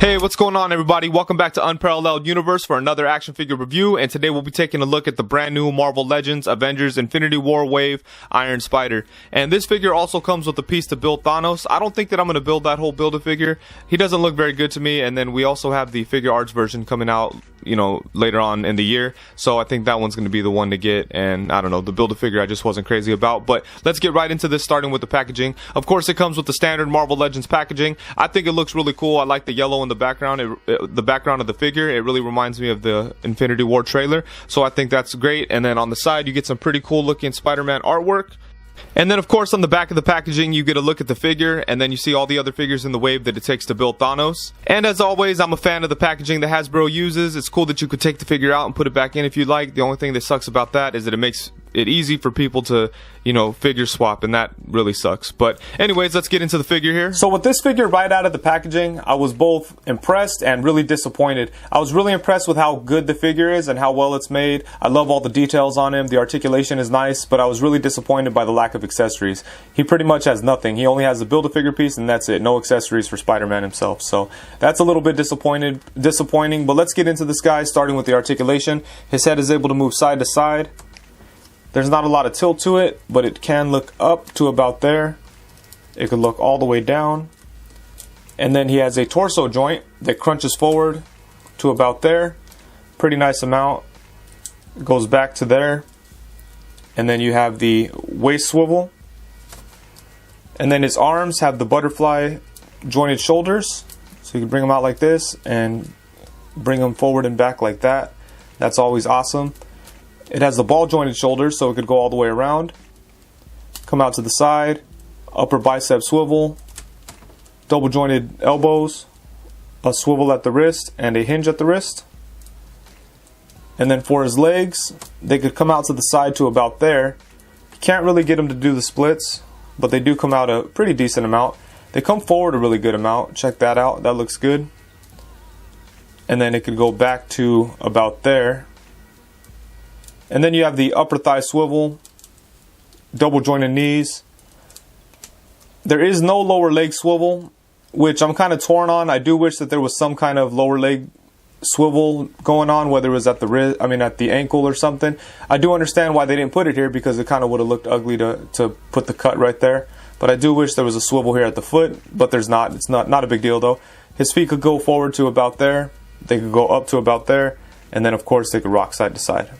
Hey, what's going on, everybody? Welcome back to Unparalleled Universe for another action figure review, and today we'll be taking a look at the brand new Marvel Legends Avengers Infinity War Wave Iron Spider. And this figure also comes with a piece to build Thanos. I don't think that I'm going to build that whole Build-A-Figure. He doesn't look very good to me, and then we also have the figure arts version coming out, you know, later on in the year. So I think that one's going to be the one to get, and I don't know, the Build-A-Figure I just wasn't crazy about. But let's get right into this, starting with the packaging. Of course, it comes with the standard Marvel Legends packaging. I think it looks really cool. I like the yellow in the background. The background of the figure, it really reminds me of the Infinity War trailer, so I think that's great. And then on the side you get some pretty cool looking Spider-Man artwork. And then of course on the back of the packaging you get a look at the figure, and then you see all the other figures in the wave that it takes to build Thanos. And as always, I'm a fan of the packaging that Hasbro uses. It's cool that you could take the figure out and put it back in if you like. The only thing that sucks about that is that it makes it easy for people to, you know, figure swap, and that really sucks. But anyways, let's get into the figure here. So with this figure right out of the packaging, I was both impressed and really disappointed. I was really impressed with how good the figure is and how well it's made. I love all the details on him. The articulation is nice, but I was really disappointed by the lack of accessories. He pretty much has nothing. He only has a Build-A-Figure piece, and that's it. No accessories for Spider-Man himself. So that's a little bit disappointing, but let's get into this guy, starting with the articulation. His head is able to move side to side. There's not a lot of tilt to it, but it can look up to about there. It could look all the way down. And then he has a torso joint that crunches forward to about there. Pretty nice amount. It goes back to there. And then you have the waist swivel. And then his arms have the butterfly jointed shoulders. So you can bring them out like this and bring them forward and back like that. That's always awesome. It has the ball jointed shoulders, so it could go all the way around, come out to the side, upper bicep swivel, double jointed elbows, a swivel at the wrist, and a hinge at the wrist. And then for his legs, they could come out to the side to about there. You can't really get them to do the splits, but they do come out a pretty decent amount. They come forward a really good amount. Check that out. That looks good. And then it could go back to about there. And then you have the upper thigh swivel, double jointed knees. There is no lower leg swivel, which I'm kind of torn on. I do wish that there was some kind of lower leg swivel going on, whether it was at the wrist, at the ankle or something. I do understand why they didn't put it here, because it kind of would have looked ugly to put the cut right there. But I do wish there was a swivel here at the foot, but there's not. It's not a big deal though. His feet could go forward to about there. They could go up to about there, and then of course they could rock side to side.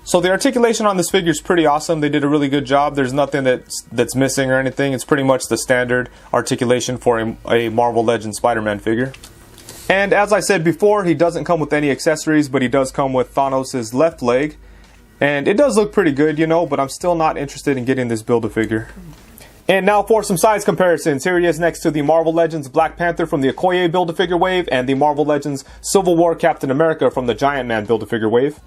So the articulation on this figure is pretty awesome. They did a really good job. There's nothing that's missing or anything. It's pretty much the standard articulation for a Marvel Legends Spider-Man figure. And as I said before, he doesn't come with any accessories, but he does come with Thanos' left leg. And it does look pretty good, you know, but I'm still not interested in getting this Build-A-Figure. And now for some size comparisons. Here he is next to the Marvel Legends Black Panther from the Okoye Build-A-Figure wave, and the Marvel Legends Civil War Captain America from the Giant Man Build-A-Figure wave.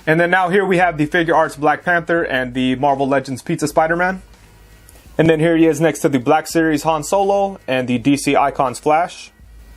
And then now here we have the Figure Arts Black Panther and the Marvel Legends Pizza Spider-Man. And then here he is next to the Black Series Han Solo and the DC Icons Flash.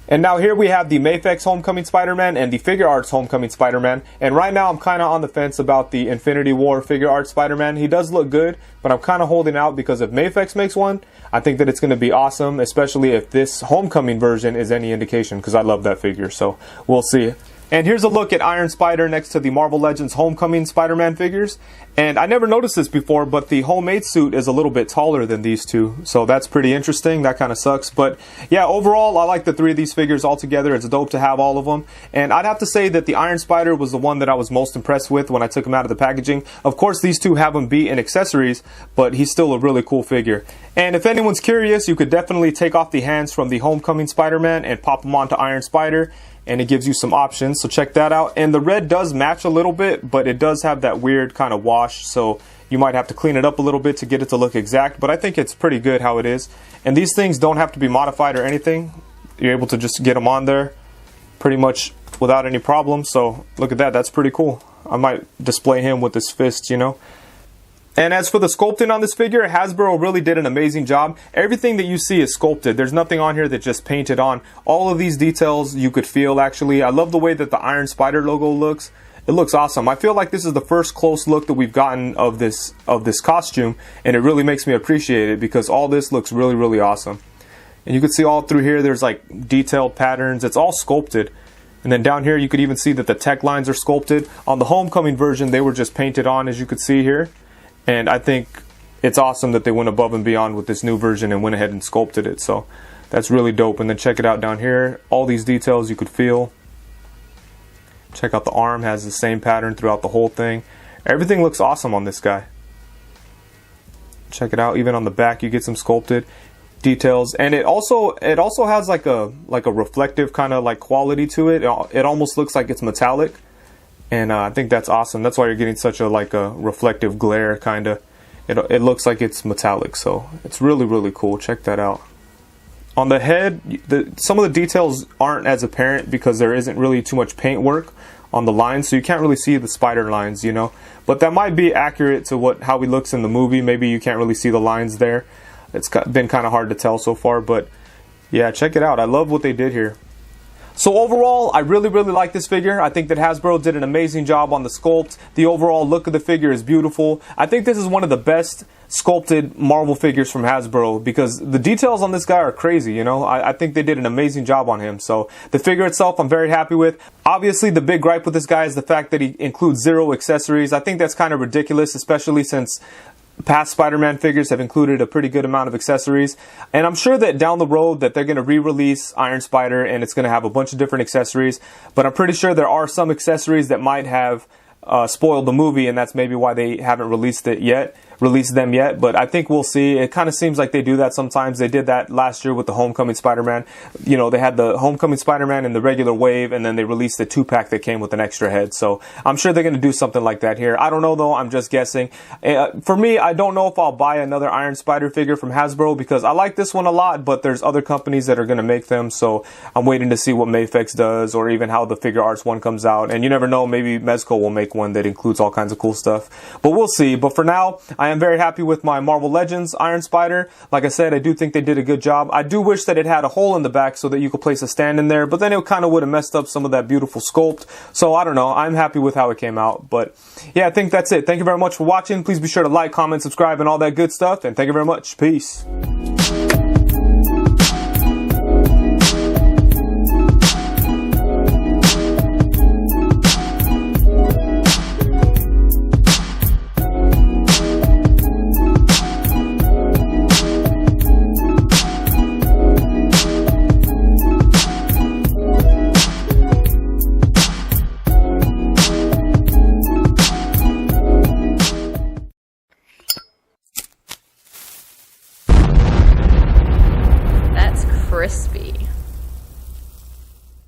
And now here we have the Mafex Homecoming Spider-Man and the Figure Arts Homecoming Spider-Man. And right now I'm kind of on the fence about the Infinity War Figure Arts Spider-Man. He does look good, but I'm kind of holding out, because if Mafex makes one, I think that it's going to be awesome, especially if this Homecoming version is any indication, because I love that figure. So we'll see. And here's a look at Iron Spider next to the Marvel Legends Homecoming Spider-Man figures. And I never noticed this before, but the homemade suit is a little bit taller than these two. So that's pretty interesting. That kind of sucks. But yeah, overall, I like the three of these figures all together. It's dope to have all of them. And I'd have to say that the Iron Spider was the one that I was most impressed with when I took him out of the packaging. Of course, these two have him beat in accessories, but he's still a really cool figure. And if anyone's curious, you could definitely take off the hands from the Homecoming Spider-Man and pop them onto Iron Spider, and it gives you some options, so check that out. And the red does match a little bit, but it does have that weird kind of wash, so you might have to clean it up a little bit to get it to look exact, but I think it's pretty good how it is. And these things don't have to be modified or anything. You're able to just get them on there pretty much without any problem. So look at that, that's pretty cool. I might display him with his fist, you know. And as for the sculpting on this figure, Hasbro really did an amazing job. Everything that you see is sculpted. There's nothing on here that just painted on. All of these details you could feel, actually. I love the way that the Iron Spider logo looks. It looks awesome. I feel like this is the first close look that we've gotten of this costume, and it really makes me appreciate it, because all this looks really, really awesome. And you can see all through here, there's like detailed patterns. It's all sculpted. And then down here, you could even see that the tech lines are sculpted. On the Homecoming version, they were just painted on, as you could see here. And I think it's awesome that they went above and beyond with this new version and went ahead and sculpted it. So that's really dope. And then check it out down here. All these details you could feel. Check out the arm, has the same pattern throughout the whole thing. Everything looks awesome on this guy. Check it out. Even on the back, you get some sculpted details, and it also has like a reflective kind of like quality to it. It almost looks like it's metallic, and I think that's awesome. That's why you're getting such a reflective glare kind of. It looks like it's metallic, so it's really cool. Check that out. On the head, some of the details aren't as apparent because there isn't really too much paint work on the lines, so you can't really see the spider lines, you know. But that might be accurate to how he looks in the movie. Maybe you can't really see the lines there. It's been kind of hard to tell so far, but yeah, check it out. I love what they did here. So overall, I really like this figure. I think that Hasbro did an amazing job on the sculpt. The overall look of the figure is beautiful. I think this is one of the best sculpted Marvel figures from Hasbro because the details on this guy are crazy, you know. I think they did an amazing job on him. So the figure itself, I'm very happy with. Obviously, the big gripe with this guy is the fact that he includes 0 accessories. I think that's kind of ridiculous, especially since past Spider-Man figures have included a pretty good amount of accessories, and I'm sure that down the road that they're going to re-release Iron Spider and it's going to have a bunch of different accessories, but I'm pretty sure there are some accessories that might have spoiled the movie, and that's maybe why they haven't released them yet, but I think we'll see. It kind of seems like they do that sometimes. They did that last year with the Homecoming Spider-Man. You know, they had the Homecoming Spider-Man in the regular wave, and then they released the 2-pack that came with an extra head. So I'm sure they're going to do something like that here. I don't know though, I'm just guessing. For me, I don't know if I'll buy another Iron Spider figure from Hasbro because I like this one a lot, but there's other companies that are going to make them, so I'm waiting to see what Mafex does or even how the Figure Arts one comes out. And you never know, maybe Mezco will make one that includes all kinds of cool stuff. But we'll see. But for now, I am very happy with my Marvel Legends Iron Spider. Like I said, I do think they did a good job. I do wish that it had a hole in the back so that you could place a stand in there, but then it kind of would have messed up some of that beautiful sculpt. So I don't know. I'm happy with how it came out. But yeah, I think that's it. Thank you very much for watching. Please be sure to like, comment, subscribe, and all that good stuff. And thank you very much. Peace. Crispy.